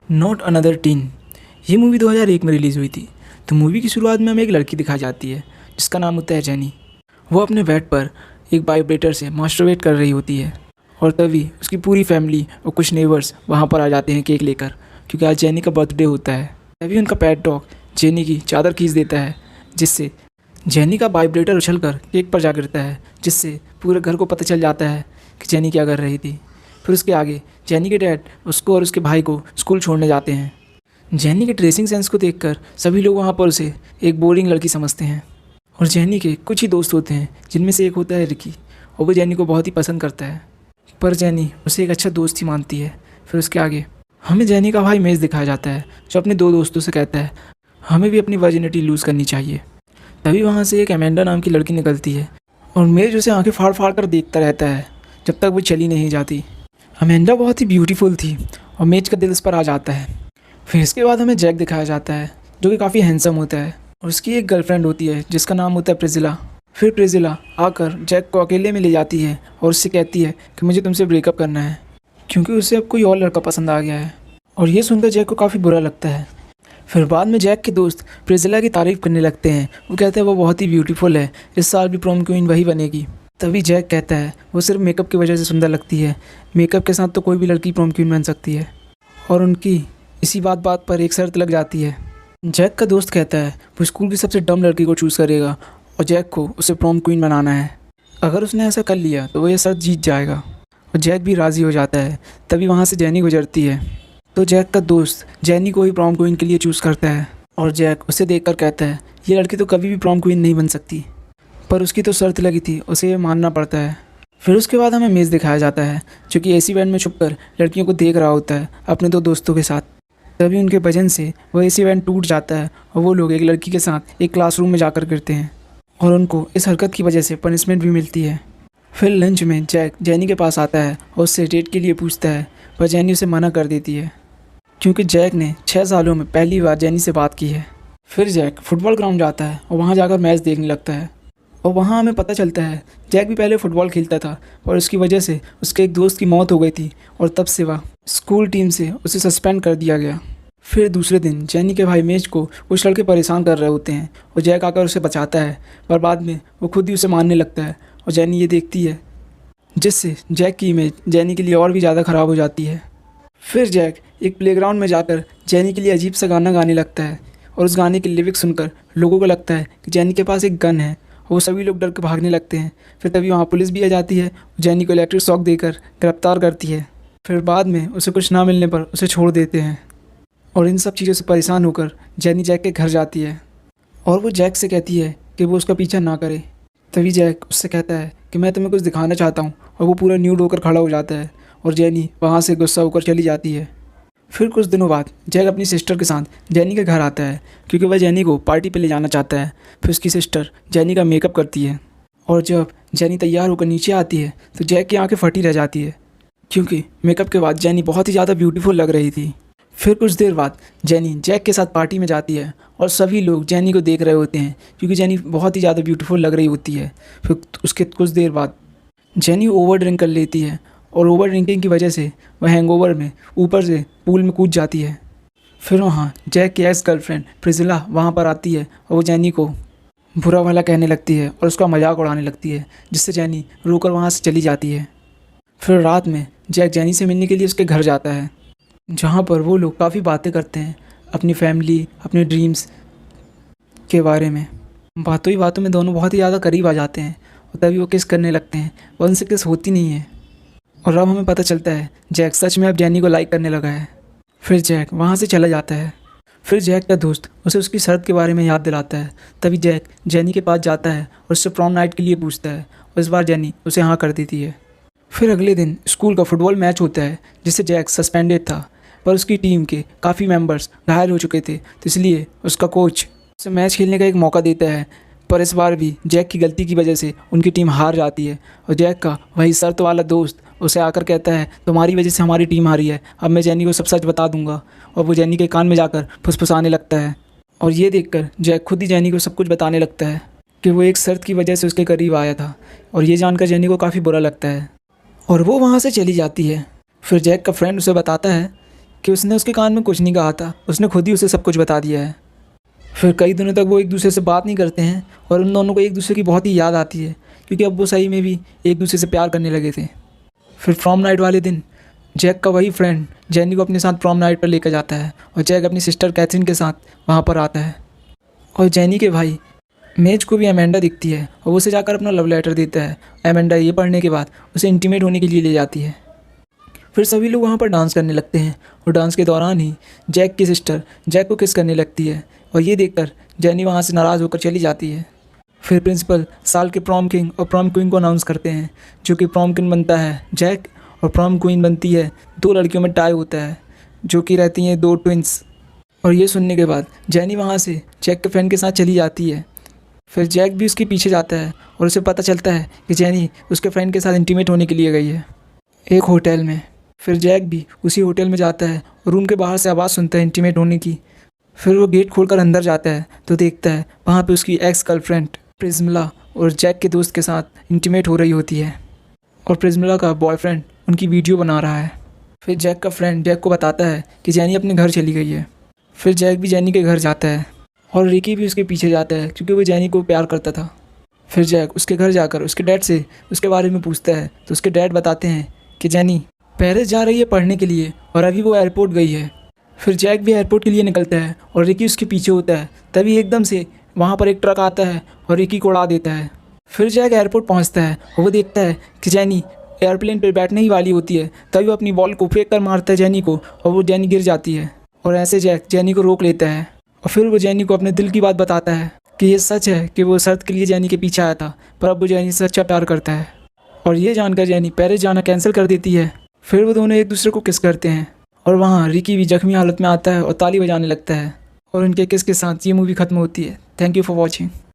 Not another tin. ये movie 2001 में release हुई थी। तो मूवी की शुरुआत में हमें एक लड़की दिखाई जाती है जिसका नाम होता है जेनी। वो अपने बेड पर एक वाइब्रेटर से मास्टरबेट कर रही होती है और तभी उसकी पूरी फैमिली और कुछ नेबर्स वहाँ पर आ जाते हैं केक लेकर, क्योंकि आज जेनी का बर्थडे होता है। तभी उनका पेट डॉग जेनी की चादर खींच देता है, जिससे जेनी का वाइब्रेटर उछलकर केक पर जा गिरता है, जिससे पूरे घर को पता चल जाता है कि जेनी क्या कर रही थी। फिर उसके आगे जेनी के डैड उसको और उसके भाई को स्कूल छोड़ने जाते हैं। जेनी के ड्रेसिंग सेंस को देखकर सभी लोग वहाँ पर उसे एक बोरिंग लड़की समझते हैं और जेनी के कुछ ही दोस्त होते हैं, जिनमें से एक होता है रिकी, और वो जेनी को बहुत ही पसंद करता है, पर जेनी उसे एक अच्छा दोस्त ही मानती है। फिर उसके आगे हमें जेनी का भाई मेज दिखाया जाता है, जो अपने दो दोस्तों से कहता है हमें भी अपनी वर्जिनिटी लूज़ करनी चाहिए। तभी वहाँ से एक अमेंडा नाम की लड़की निकलती है और मेज उसे आंखें फाड़ फाड़ कर देखता रहता है जब तक वो चली नहीं जाती। अमेंडा बहुत ही ब्यूटीफुल थी और मेज का दिल उस पर आ जाता है। फिर इसके बाद हमें जैक दिखाया जाता है, जो कि काफ़ी हैंडसम होता है और उसकी एक गर्लफ्रेंड होती है जिसका नाम होता है प्रिजिला। फिर प्रिजिला आकर जैक को अकेले में ले जाती है और उससे कहती है कि मुझे तुमसे ब्रेकअप करना है, क्योंकि उसे अब कोई और लड़का पसंद आ गया है। और ये सुनकर जैक को काफ़ी बुरा लगता है। फिर बाद में जैक के दोस्त प्रिजिला की तारीफ़ करने लगते हैं। वो कहते हैं वो बहुत ही ब्यूटीफुल है, इस साल भी प्रॉम क्वीन वही बनेगी। तभी जैक कहता है वो सिर्फ मेकअप की वजह से सुंदर लगती है, मेकअप के साथ तो कोई भी लड़की प्रॉम क्वीन बन सकती है। और उनकी इसी बात पर एक शर्त लग जाती है। जैक का दोस्त कहता है वो स्कूल की सबसे डम लड़की को चूज़ करेगा और जैक को उसे प्रॉम क्वीन बनाना है। अगर उसने ऐसा कर लिया तो वो ये शर्त जीत जाएगा और जैक भी राज़ी हो जाता है। तभी वहाँ से जेनी गुजरती है, तो जैक का दोस्त जेनी को ही प्रॉम क्वीन के लिए चूज़ करता है और जैक उसे देखकर कहता है ये लड़की तो कभी भी प्रॉम क्वीन नहीं बन सकती, पर उसकी तो शर्त लगी थी, उसे ये मानना पड़ता है। फिर उसके बाद हमें मेज़ दिखाया जाता है, जो कि एसी वैन में छुपकर लड़कियों को देख रहा होता है अपने दो दोस्तों के साथ। तभी उनके वजन से वो एसी वैन टूट जाता है और वो लोग एक लड़की के साथ एक क्लासरूम में जाकर गिरते हैं और उनको इस हरकत की वजह से पनिशमेंट भी मिलती है। फिर लंच में जैक जेनी के पास आता है और उससे डेट के लिए पूछता है, पर जेनी उसे मना कर देती है, क्योंकि जैक ने 6 सालों में पहली बार जेनी से बात की है। फिर जैक फुटबॉल ग्राउंड जाता है और वहाँ जाकर मैच देखने लगता है और वहाँ हमें पता चलता है जैक भी पहले फ़ुटबॉल खेलता था और उसकी वजह से उसके एक दोस्त की मौत हो गई थी और तब से वह स्कूल टीम से उसे सस्पेंड कर दिया गया। फिर दूसरे दिन जेनी के भाई मेज को कुछ लड़के परेशान कर रहे होते हैं और जैक आकर उसे बचाता है, पर बाद में वो खुद ही उसे मारने लगता है और जेनी ये देखती है, जिससे जैक की इमेज जेनी के लिए और भी ज़्यादा ख़राब हो जाती है। फिर जैक एक प्लेग्राउंड में जाकर जेनी के लिए अजीब सा गाना गाने लगता है और उस गाने के लिरिक्स सुनकर लोगों को लगता है कि जेनी के पास एक गन है और वो सभी लोग डर के भागने लगते हैं। फिर तभी वहाँ पुलिस भी आ जाती है, जेनी को इलेक्ट्रिक शॉक देकर गिरफ्तार करती है। फिर बाद में उसे कुछ ना मिलने पर उसे छोड़ देते हैं और इन सब चीज़ों से परेशान होकर जेनी जैक के घर जाती है और वो जैक से कहती है कि वो उसका पीछा ना करे। तभी जैक उससे कहता है कि मैं तुम्हें कुछ दिखाना चाहता हूँ, और वो पूरा न्यूड होकर खड़ा हो जाता है और जेनी वहाँ से गुस्सा होकर चली जाती है। फिर कुछ दिनों बाद जैक अपनी सिस्टर के साथ जेनी के घर आता है, क्योंकि वह जेनी को पार्टी पे ले जाना चाहता है। फिर उसकी सिस्टर जेनी का मेकअप करती है और जब जेनी तैयार होकर नीचे आती है तो जैक की आंखें फटी रह जाती है, क्योंकि मेकअप के बाद जेनी बहुत ही ज़्यादा ब्यूटीफुल लग रही थी। फिर कुछ देर बाद जेनी जैक के साथ पार्टी में जाती है और सभी लोग जेनी को देख रहे होते हैं, क्योंकि जेनी बहुत ही ज़्यादा ब्यूटीफुल लग रही होती है। फिर उसके कुछ देर बाद जेनी ओवर ड्रिंक कर लेती है और ओवर ड्रिंकिंग की वजह से वह हैंगओवर में ऊपर से पूल में कूद जाती है। फिर वहाँ जैक की एक्स गर्लफ्रेंड प्रिजिला वहाँ पर आती है और वो जेनी को बुरा भला कहने लगती है और उसका मजाक उड़ाने लगती है, जिससे जेनी रोकर वहाँ से चली जाती है। फिर रात में जैक जेनी से मिलने के लिए उसके घर जाता है, जहाँ पर वो लोग काफ़ी बातें करते हैं अपनी फैमिली, अपने ड्रीम्स के बारे में। बातों ही बातों में दोनों बहुत ही ज़्यादा करीब आ जाते हैं और तभी वो किस करने लगते हैं, और उनसे किस होती नहीं है। और अब हमें पता चलता है जैक सच में अब जेनी को लाइक करने लगा है। फिर जैक वहाँ से चला जाता है। फिर जैक का दोस्त उसे उसकी शर्त के बारे में याद दिलाता है। तभी जैक जेनी के पास जाता है और उससे प्रॉम नाइट के लिए पूछता है और इस बार जेनी उसे हाँ कर देती है। फिर अगले दिन स्कूल का फुटबॉल मैच होता है, जिससे जैक सस्पेंडेड था, पर उसकी टीम के काफ़ी मेंबर्स घायल हो चुके थे, तो इसलिए उसका कोच उसे मैच खेलने का एक मौका देता है। पर इस बार भी जैक की गलती की वजह से उनकी टीम हार जाती है और जैक का वही शर्त वाला दोस्त उसे आकर कहता है तुम्हारी वजह से हमारी टीम हारी है, अब मैं जेनी को सब सच बता दूंगा। और वो जेनी के कान में जाकर फुसफुसाने लगता है और ये देखकर जैक खुद ही जेनी को सब कुछ बताने लगता है कि वो एक शर्त की वजह से उसके करीब आया था, और ये जानकर जेनी को काफ़ी बुरा लगता है और वो वहाँ से चली जाती है। फिर जैक का फ्रेंड उसे बताता है कि उसने उसके कान में कुछ नहीं कहा था, उसने खुद ही उसे सब कुछ बता दिया है। फिर कई दिनों तक वो एक दूसरे से बात नहीं करते हैं और उन दोनों को एक दूसरे की बहुत ही याद आती है, क्योंकि अब वो सही में भी एक दूसरे से प्यार करने लगे थे। फिर प्रॉम नाइट वाले दिन जैक का वही फ्रेंड जेनी को अपने साथ प्रॉम नाइट पर लेकर जाता है और जैक अपनी सिस्टर कैथरीन के साथ वहाँ पर आता है। और जेनी के भाई मेज को भी अमेंडा दिखती है और वो उसे जाकर अपना लव लेटर देता है। अमेंडा ये पढ़ने के बाद उसे इंटीमेट होने के लिए ले जाती है। फिर सभी लोग वहाँ पर डांस करने लगते हैं और डांस के दौरान ही जैक की सिस्टर जैक को किस करने लगती है और ये देखकर जेनी वहाँ से नाराज़ होकर चली जाती है। फिर प्रिंसिपल साल के प्रॉम किंग और प्रॉम क्वीन को अनाउंस करते हैं, जो कि प्रॉम किंग बनता है जैक और प्रॉम क्वीन बनती है 2 लड़कियों में टाई होता है, जो कि रहती हैं 2 ट्विंस। और ये सुनने के बाद जेनी वहाँ से जैक के फ्रेंड के साथ चली जाती है। फिर जैक भी उसके पीछे जाता है और उसे पता चलता है कि जेनी उसके फ्रेंड के साथ इंटीमेट होने के लिए गई है एक होटल में। फिर जैक भी उसी होटल में जाता है और रूम के बाहर से आवाज़ सुनता है इंटीमेट होने की। फिर वो गेट खोलकर अंदर जाता है तो देखता है वहाँ पे उसकी एक्स गर्लफ्रेंड प्रिज्मिला और जैक के दोस्त के साथ इंटीमेट हो रही होती है और प्रिज्मिला का बॉयफ्रेंड उनकी वीडियो बना रहा है। फिर जैक का फ्रेंड जैक को बताता है कि जेनी अपने घर चली गई है। फिर जैक भी जेनी के घर जाता है और रिकी भी उसके पीछे जाता है, क्योंकि वो जेनी को प्यार करता था। फिर जैक उसके घर जाकर उसके डैड से उसके बारे में पूछता है तो उसके डैड बताते हैं कि जेनी पेरिस जा रही है पढ़ने के लिए और अभी वो एयरपोर्ट गई है। फिर जैक भी एयरपोर्ट के लिए निकलता है और रिकी उसके पीछे होता है। तभी एकदम से वहाँ पर एक ट्रक आता है और रिकी को उड़ा देता है। फिर जैक एयरपोर्ट पहुँचता है और वो देखता है कि जेनी एयरप्लेन पर बैठने ही वाली होती है। तभी वो अपनी बॉल को फेंक कर मारता है जेनी को और वो जेनी गिर जाती है और ऐसे जैक जेनी को रोक लेता है और फिर वो जेनी को अपने दिल की बात बताता है कि ये सच है कि वो शर्त के लिए जेनी के पीछे आया था, पर अब वो जेनी से सच्चा प्यार करता है। और ये जानकर जेनी पेरिस जाना कैंसिल कर देती है। फिर वो दोनों एक दूसरे को किस करते हैं और वहाँ रिकी भी जख्मी हालत में आता है और ताली बजाने लगता है और उनके किस के साथ ये मूवी ख़त्म होती है। Thank you for watching.